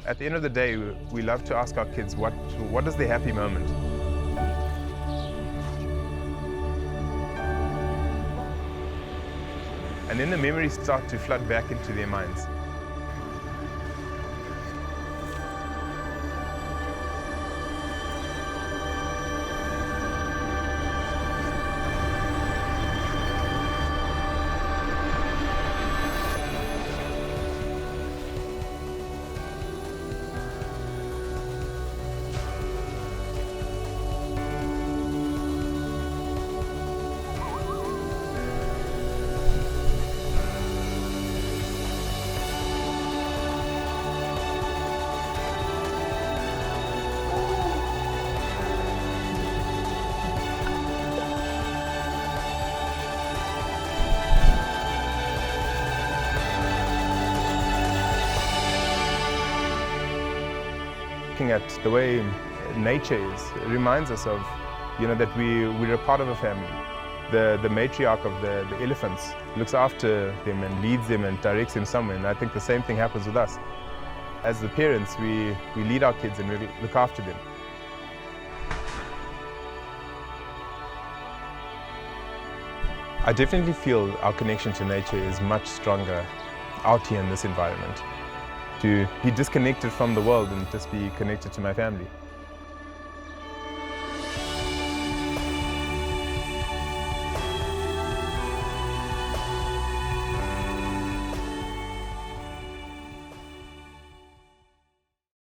At the end of the day, we love to ask our kids what is their happy moment. And then the memories start to flood back into their minds. Looking at the way nature is, it reminds us of, that we're a part of a family. The matriarch of the elephants looks after them and leads them and directs them somewhere, and I think the same thing happens with us. As the parents, we lead our kids and we look after them. I definitely feel our connection to nature is much stronger out here in this environment. To be disconnected from the world and just be connected to my family.